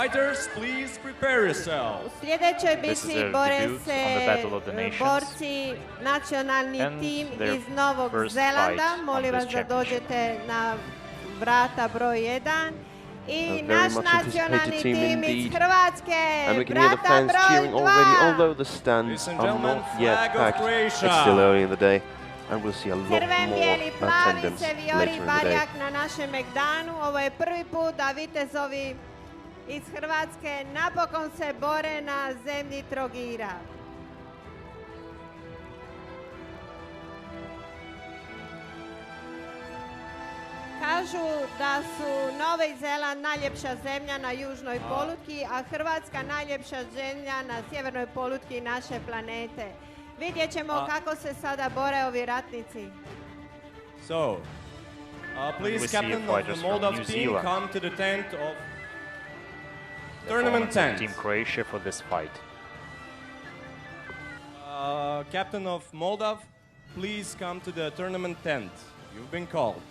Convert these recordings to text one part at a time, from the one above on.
Fighters, please prepare yourself. U sljedećoj bici bore se borci nacionalni tim iz Novog Zelanda. Molim vas da dođete na vrata broj 1. I naš nacionalni tim iz Hrvatske, vrata broj 2. Although the stands are not yet packed, it's still early in the day, and we'll see a lot Crven, bijeli, more plavi, attendance sevijori, later in the day. baljak na našem Megdanu. Ovo je prvi put da vitezovi iz Hrvatske napokon se bore na zemlji Trogira. Kažu da su Novi Zeland najljepša zemlja na južnoj polutki, a Hrvatska najljepša zemlja na sjevernoj polutki naše planete. Vidjet ćemo kako se sada bore ovi ratnici. So, please, captain of the Moldav team, come to the tent of tournament tent. Team Croatia for this fight. Captain of Moldav, please come to the tournament tent. You've been called.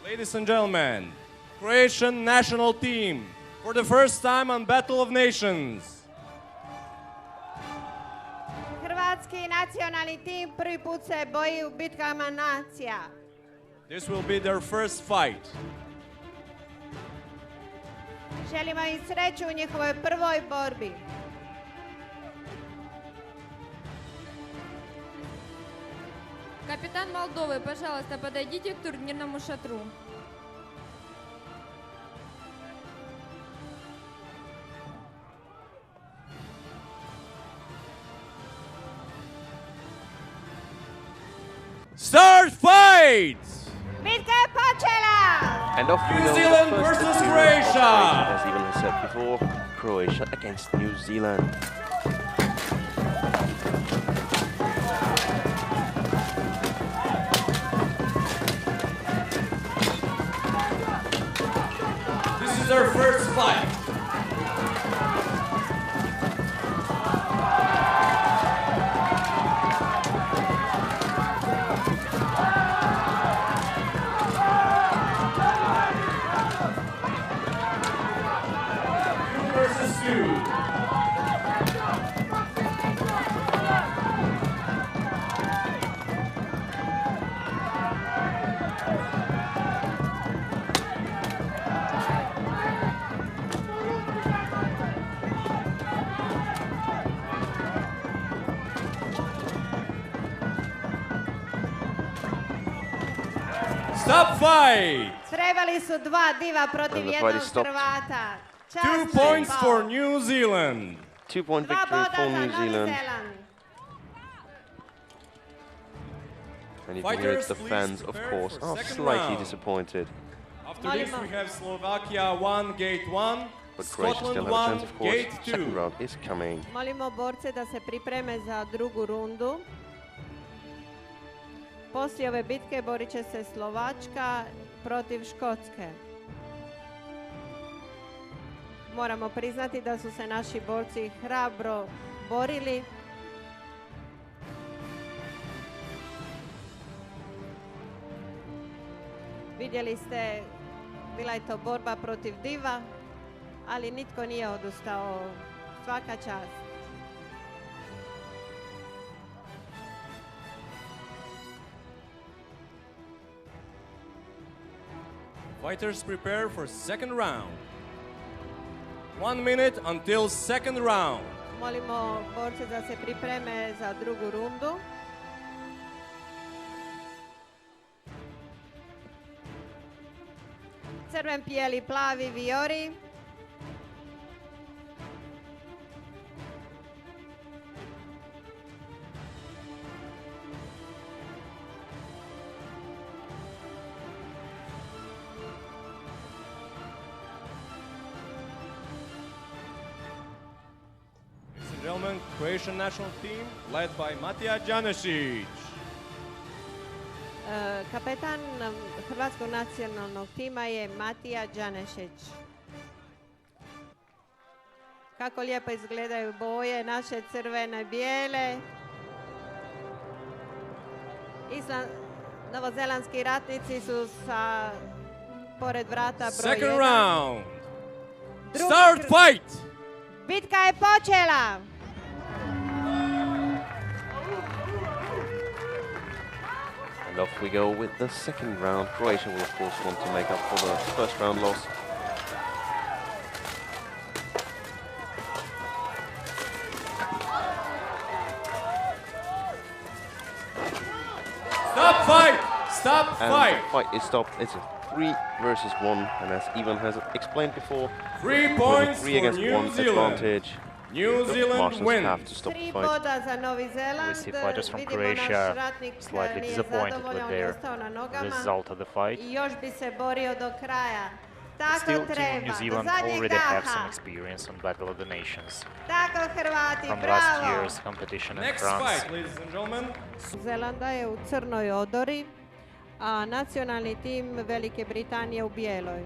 Ladies and gentlemen, Croatian national team for the first time on Battle of Nations. Hrvatski nacionalni tim prvi put se boji u bitkama nacija. This will be their first fight. Želimo im sreću u njihovoj prvoj borbi. Капитан Молдовы, пожалуйста, подойдите к турнирному шатру. Start fight! Bitka je počela! And off we New go. Zealand First versus duel of Croatia. As Ivan has said before, Croatia against New Zealand. This is their first fight. Versus two. Stop fight! Trebali su dva diva protiv And the jednog fight is stopped. Hrvata. 2 points for New Zealand. 2-point Dva victory boda for za New Novi Zealand. Zeland. And you can hear it, the Fighters, fans, please of prepare course, for are second slightly round. disappointed. After this, Molimo. we have Slovakia 1, Gate 1, But Croatia still Scotland have a 1, chance, of course. Gate 2. Second round is coming. Molimo borce da se pripreme za drugu rundu. Poslije ove bitke borit će se Slovačka protiv Škotske. Moramo priznati da su se naši borci hrabro borili. Vidjeli ste, bila je to borba protiv diva, ali nitko nije odustao. Svaka čast. Fighters prepare for second round. 1 minute until second round. Molimo borce da se pripreme za drugu rundu. Crven, bijeli, plavi, vijori. Ladies and gentlemen, Croatian national team led by Matija Janesic. Kapetan Hrvatskog nacionalnog tima je Matija Đanešić. Kako lijepo izgledaju boje, naše crvene, bijele. Novozelandski ratnici su pored vrata broj 1. Second round. Start fight! Bitka je počela! And off we go with the second round. Croatia will of course want to make up for the first round loss. Stop fight! Stop And fight! the fight is stopped. It's a 3 versus 1, and as Ivan has explained before, 3 with points a 3 for against New 1 Zealand. advantage, New the Zealand marshals wins. have to stop the 3 fight. boda za Novi Zeland. We see fighters from Vidimo Croatia naš ratnik slightly nije disappointed zadovoljan, with on je their ostao na nogama result of the fight. i još bi se borio do kraja. Tako Still, Team treba, New do Zealand zadnjeg already have some daha. experience on Battle of the Nations Tako Hrvati, from last bravo! year's competition in Next France. fight, ladies and gentlemen. Zelanda je u crnoj odori, a nacionalni tim Velike Britanije u bijeloj.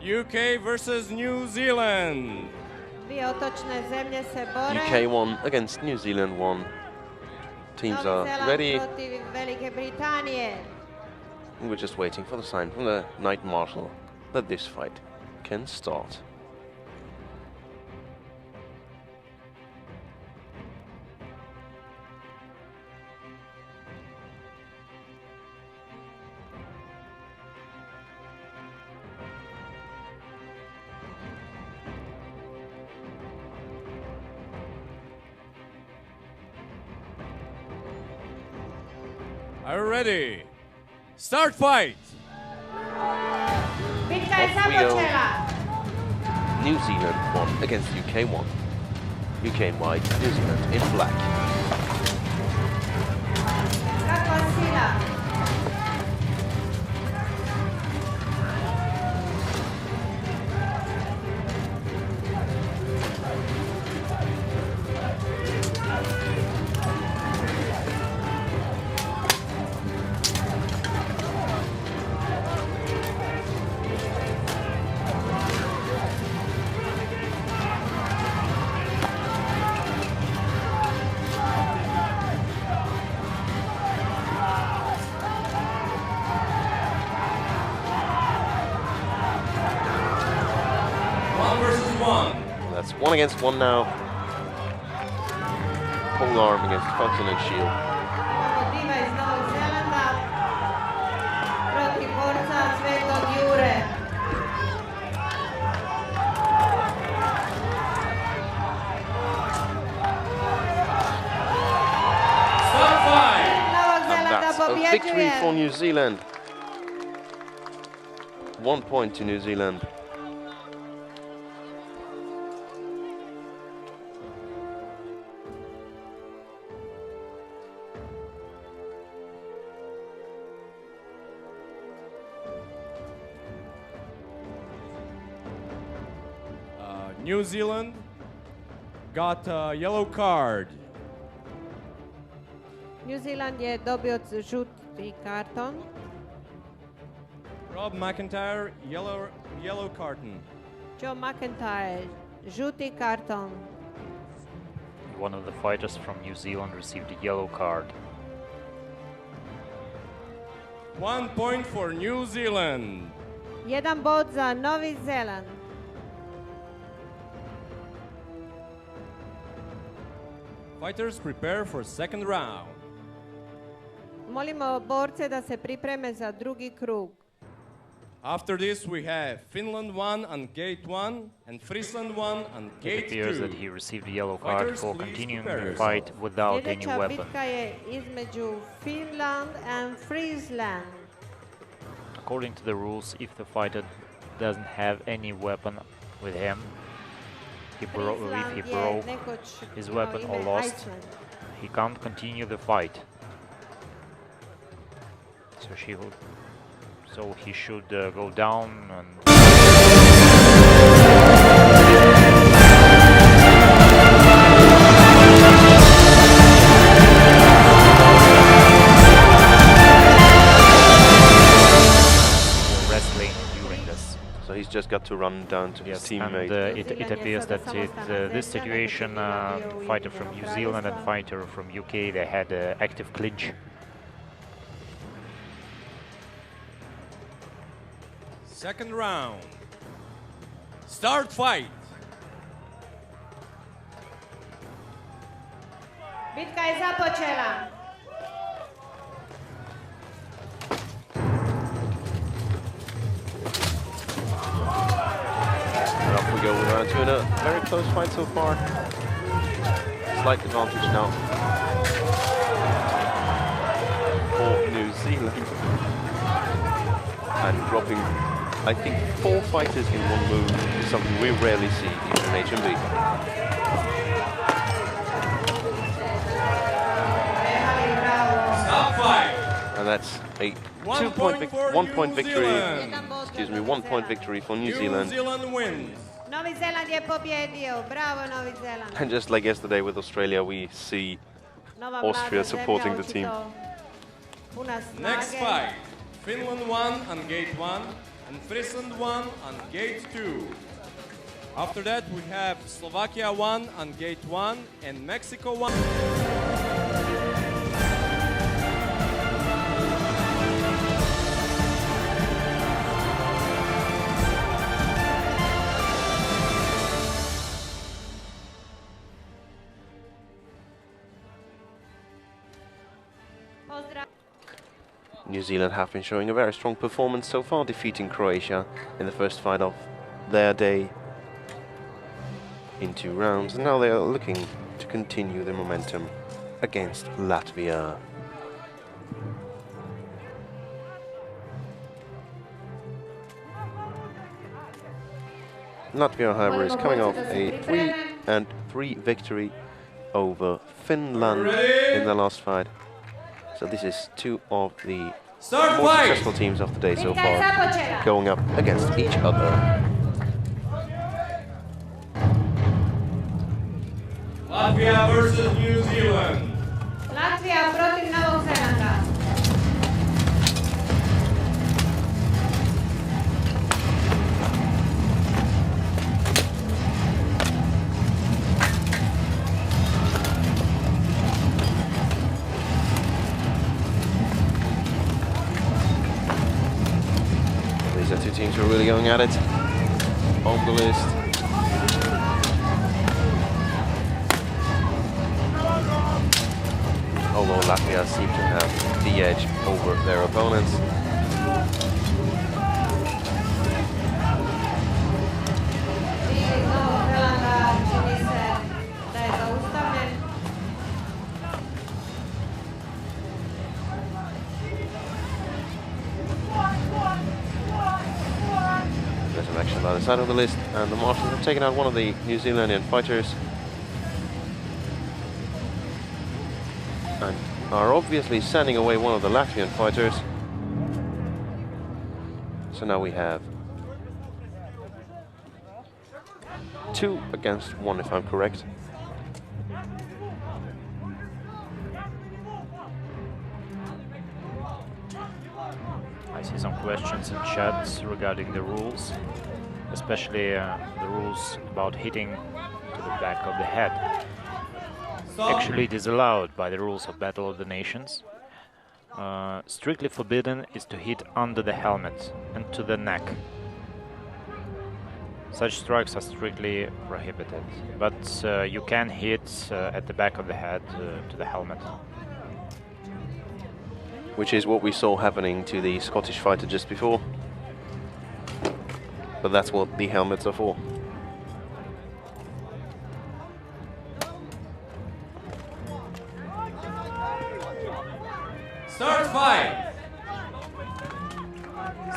UK versus New Zealand. Dvije otočne zemlje se bore. UK 1 against New Zealand 1. Teams Novi are Zeland ready. protiv Velike Britanije. We're just waiting for the sign from the Knight Marshal that this fight can start. Are you ready? Start fight! Bitka je Off we go. započela. New Zealand 1 against UK 1. UK in white, New Zealand in black. Kakva sila. One versus one. That's 1 against 1 now. Pole arm against Falcon and Shield. Diva iz Novog Zelanda protiv borca Svetog Jure. Stop fight! Novog And Zelanda that's a victory for pobjeđuje. New Zealand. 1 point to New Zealand. New Zealand got a yellow card. New Zealand je dobio žuti karton. Rob McIntyre, yellow carton. Joe McIntyre, žuti karton. One of the fighters from New Zealand received a yellow card. 1 point for New Zealand. Jedan bod za Novi Zeland. Fighters prepare for second round. Molimo borce da se pripreme za drugi krug. After this, we have Finland 1 on gate 1 and Friesland 1 on It gate appears 2. that he received a yellow card Fighters, for please continuing prepare the yourself. fight without any Sljedeća weapon. bitka je između Finland and Friesland. According to the rules, if the fighter doesn't have any weapon with him, if he Friesland je broke nekoć his imao weapon or ime lost, Iceland. he can't continue the fight. So he should go down and wrestling during this. So he's just got to run down to his Yes, teammate. and it appears that this situation, fighter from New Zealand and fighter from UK, they had active clinch. Second round. Start fight. Bitka je započela. And off we go with round 2 in a very close fight so far. Slight advantage now for New Zealand. And dropping, I think, 4 fighters in one move is something we rarely see even in HMB. Stop fight. And that's a 1 point victory. Excuse me, 1 point victory for New Zealand. New Zealand wins. Novi Zeland je pobjedio. Bravo Novi Zeland. And just like yesterday with Australia, we see Nova Austria mlada supporting zemlja, the team. očito puna Next snage. fight. Finland 1 on gate 1 and Friesland 1 on gate 2. After that, we have Slovakia 1 on gate 1 and Mexico 1. Pozdrav. New Zealand have been showing a very strong performance so far, defeating Croatia in the first fight of their day in 2 rounds, and now they are looking to continue their momentum against Latvia. Latvia, however, is coming off a 3-3 victory over Finland in the last fight. So this is 2 of the Start more fight. successful teams of the day so Bitka je far, započela. going up against each other. Latvia versus New Zealand. Latvija protiv Novog Zelanda. These are 2 teams who are really going at it on the list. Although Latvia seem to have the edge over their opponents. I Novog Zelanda čini se da je zaustavljen. There's some action by the side of the list, and the Marshals have taken out one of the New Zealandian fighters. And are obviously sending away one of the Latvian fighters. So now we have 2 against 1, if I'm correct. I see some questions in chats regarding the rules, especially the rules about hitting to the back of the head. Actually, it is allowed by the rules of Battle of the Nations. Strictly forbidden is to hit under the helmet and to the neck. Such strikes are strictly prohibited, but you can hit at the back of the head to the helmet. which is what we saw happening to the Scottish fighter just before. But that's what the helmets are for. Start fight.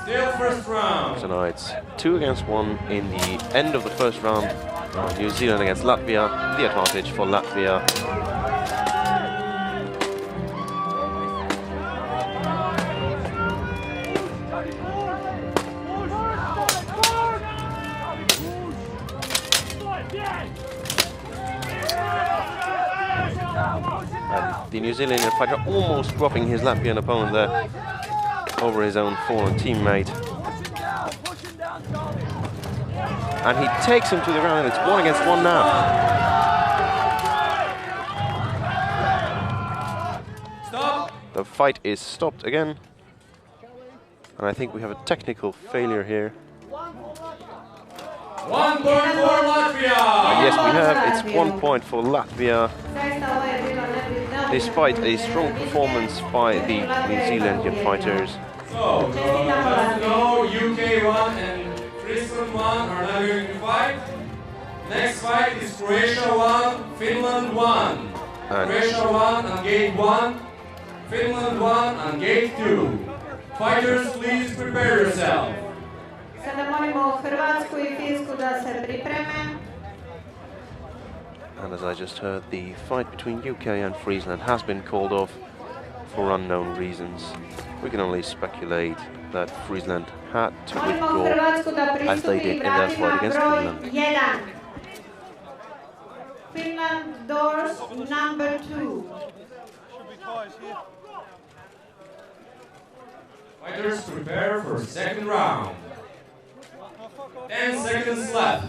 Still first round. So now it's 2 against 1 in the end of the first round. New Zealand against Latvia. The advantage for Latvia. The New Zealand fighter almost dropping his Latvian opponent there over his own fallen teammate. And he takes him to the ground, and it's 1 against 1 now. Stop. The fight is stopped again. And I think we have a technical failure here. 1 point for Latvia. And yes, we have. It's 1 point for Latvia. Despite a strong performance by the New Zealandian fighters. So, just know UK 1 and Friesland 1 are now going to fight. Next fight is Croatia 1, Finland 1. Croatia 1 on gate 1, Finland 1 on gate 2. Fighters, please prepare yourself. Sada molimo Hrvatsku I Finsku da se pripreme. And as I just heard, the fight between UK and Friesland has been called off for unknown reasons. We can only speculate that Friesland had to withdraw as they did in their fight against Finland. Finland doors number 2. Fighters prepare for second round. 10 seconds left.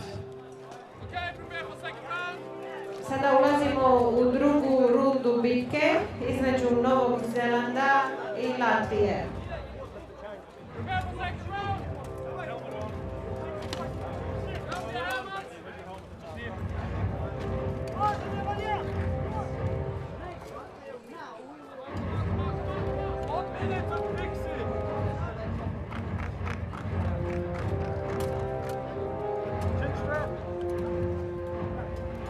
Sada ulazimo u drugu rundu bitke između Novog Zelanda I Latvije.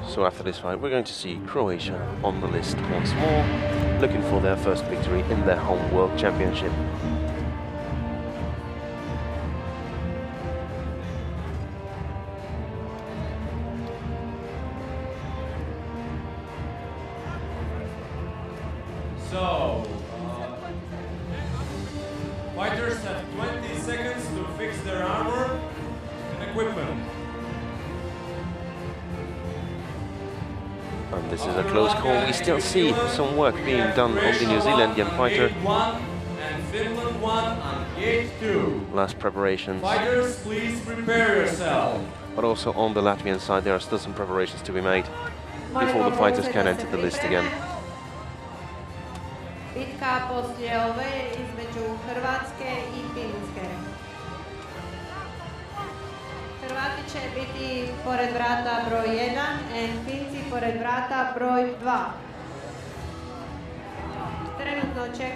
So after this fight, we're going to see Croatia on the list once more, looking for their first victory in their home World Championship. So, fighters have 20 seconds to fix their armor and equipment. And this is a close call. We still see some work being done on the New Zealandian fighter. Gate 1 and Finland 1 on gate 2. Last preparations. Fighters, please prepare yourself. But also on the Latvian side, there are still some preparations to be made before the fighters can enter the list again. Bitka poslije ove između Hrvatske I Finske. Hrvati će biti pored vrata broj 1, a Finci pored vrata broj 2.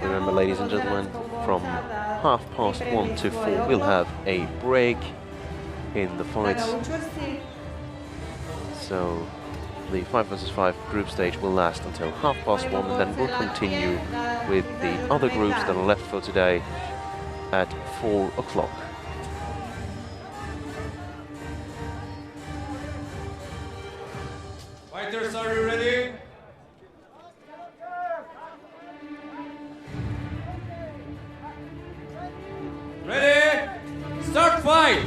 Remember, ladies and gentlemen, from 1:30 to 4, we'll have a break in the fights. So the 5 versus 5 group stage will last until 1:30, and then we'll continue with the other groups that are left for today at 4 o'clock. Fighters, are you ready? Ready? Start fight!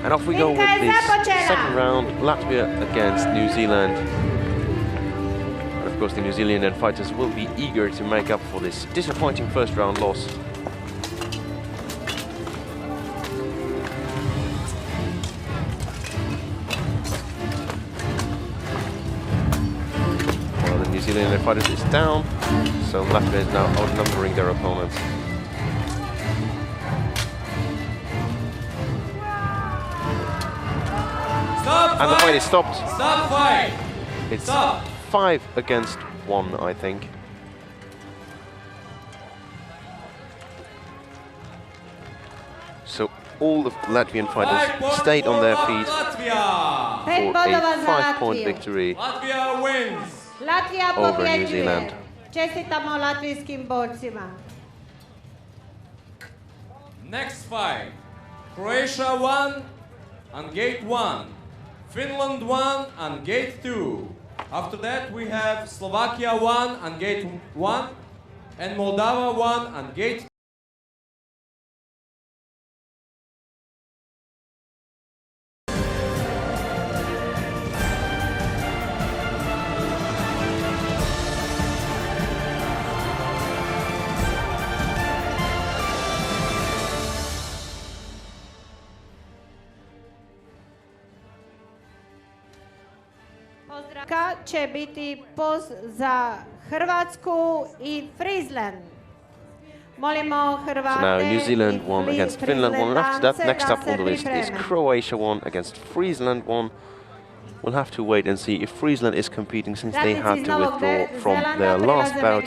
And off we go with this second round, Latvia against New Zealand. And of course the New Zealand fighters will be eager to make up for this disappointing first round loss. Well, the New Zealand fighters is down, so Latvia is now outnumbering their opponents. Stop And the fight is stopped. Stop fight! It's Stop. 5 against 1, I think. all the Latvian fighters stayed on their feet for a 5-point victory Latvia wins. Latvija over New pobjeđuje. Zealand. Čestitamo latvijskim borcima. Next fight, Croatia won on gate 1, Finland won on gate 2. After that we have Slovakia won on gate 1 and Moldova won on gate 2. Će biti poz za Hrvatsku i Friesland. Molimo Hrvate. So now New Zealand won against Finland won, and after that, next up on the list is Croatia won against Friesland won. We'll have to wait and see if Friesland is competing, since they had to withdraw from their last bout,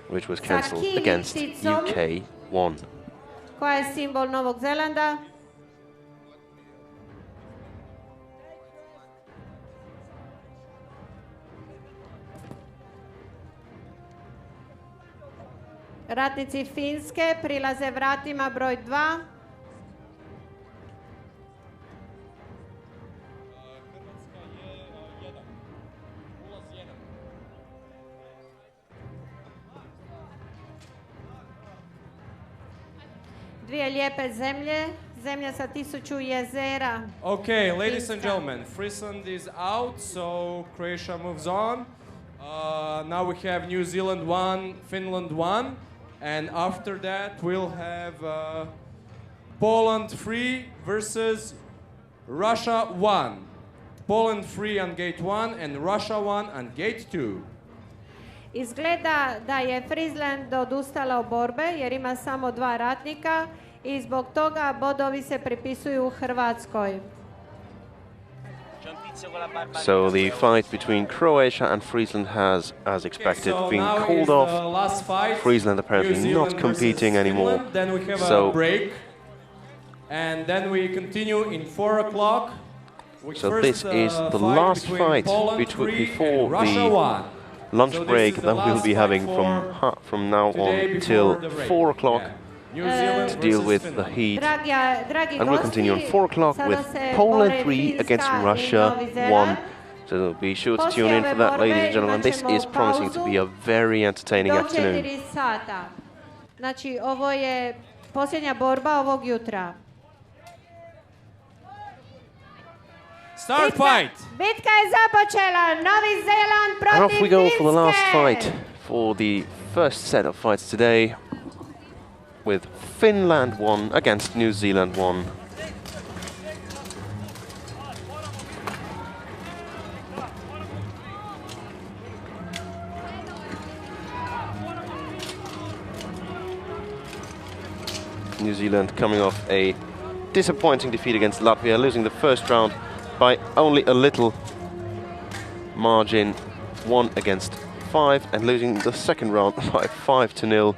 which was cancelled against UK won. Koja je simbol Novog Zelanda? Ratnici Finske prilaze vratima broj 2. Dvije lijepe zemlje, zemlja sa 1000 jezera. Okay, ladies and gentlemen, Friesland is out, so Croatia moves on. Now we have New Zealand 1, Finland 1. And after that, we'll have Poland 3 versus Russia 1. Poland 3 on gate 1 and Russia 1 on gate 2. Izgleda da je Friesland odustala od borbe jer ima samo 2 ratnika i zbog toga bodovi se pripisuju Hrvatskoj. So the fight between Croatia and Friesland has, as expected, been called off. Friesland apparently not competing anymore. Then we have so a break, and then we continue in 4 o'clock. So this is the last fight before the lunch break that we'll be having from now on till 4 o'clock. To deal with the heat, and we'll continue on 4 o'clock with Poland 3 against Russia 1. So be sure to tune in for that, ladies and gentlemen. This is promising to be a very entertaining afternoon. Znači, ovo je posljednja borba ovog jutra. Start fight! Bitka je započela. Novi Zeland protiv And off we go for the last Finske. fight, for the first set of fights today, with Finland 1 against New Zealand 1. New Zealand coming off a disappointing defeat against Latvia, losing the first round by only a little margin, 1 against 5, and losing the second round by 5-0.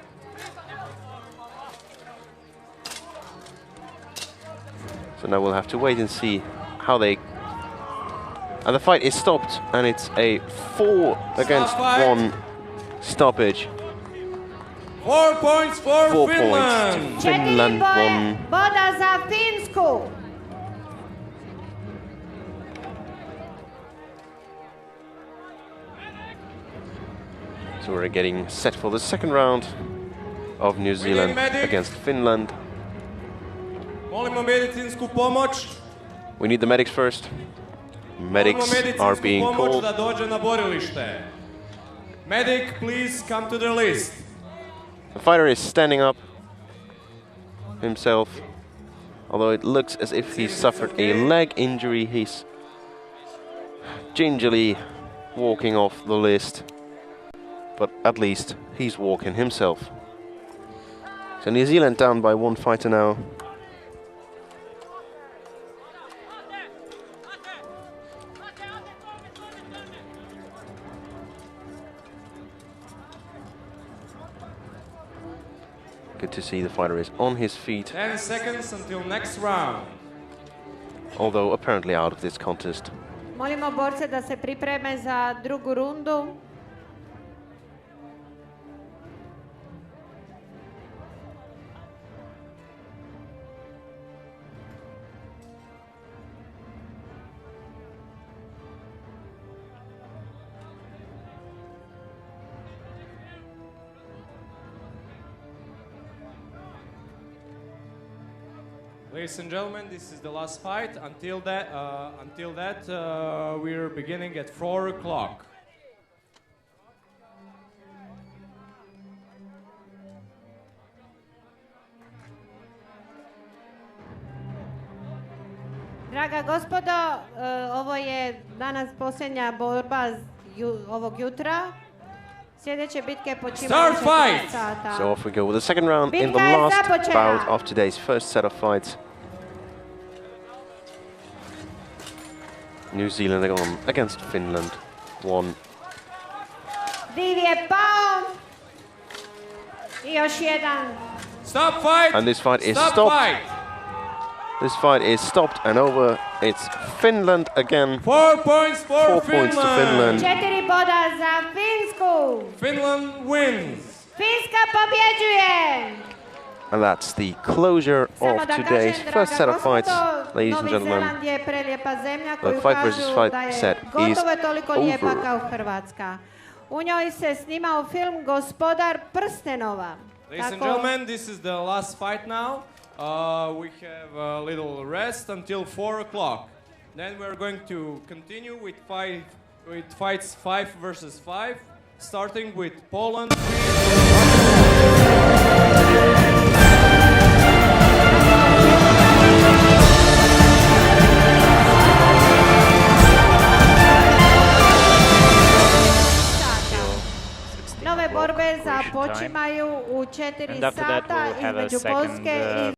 So now we'll have to wait and see how they... And the fight is stopped, and it's a 4 against 1 stoppage. 4 points for 4 Finland! points to Finland 1. Boda za Finsku. So we're getting set for the second round of New Zealand against Finland. Molimo medicinsku pomoć. We need the medics first. Medics are being called. Da dođe na borilište. Medic, please come to the list. The fighter is standing up himself, although it looks as if he suffered a leg injury. He's gingerly walking off the list, but at least he's walking himself. So New Zealand down by 1 fighter now. Good to see the fighter is on his feet, 10 seconds until next round. although apparently out of this contest. Molimo borce da se pripreme za drugu rundu. Ladies and gentlemen, this is the last fight. Until that, we're beginning at 4 o'clock. Draga gospodo, ovo je danas posljednja borba ovog jutra. Sljedeće bitke počinjaju u 4 sata. So off we go with the second round in the last bout of today's first set of fights. New Zealand on against Finland. 1. Div je pao. I još jedan. Stop fight! And this fight is Stop stopped. Fight. This fight is stopped and over. It's Finland again. 4 points for 4 Finland. points to Finland. 4 boda za Finsku. Finland wins. Finska pobjeđuje. And that's the closure Samo of da today's kažem, first set draga of fights, gospodo, ladies and Novi gentlemen. Zeland je prelijepa zemlja koju fight versus kažu fight da je set is gotovo toliko lijepa over. kao Hrvatska. U njoj se snimao film Gospodar prstenova. Ladies and gentlemen, this is the last fight now. We have a little rest until 4 o'clock. Then we're going to continue with fights 5 versus 5, starting with Poland. Nove borbe započimaju u 4 sata između Poljske i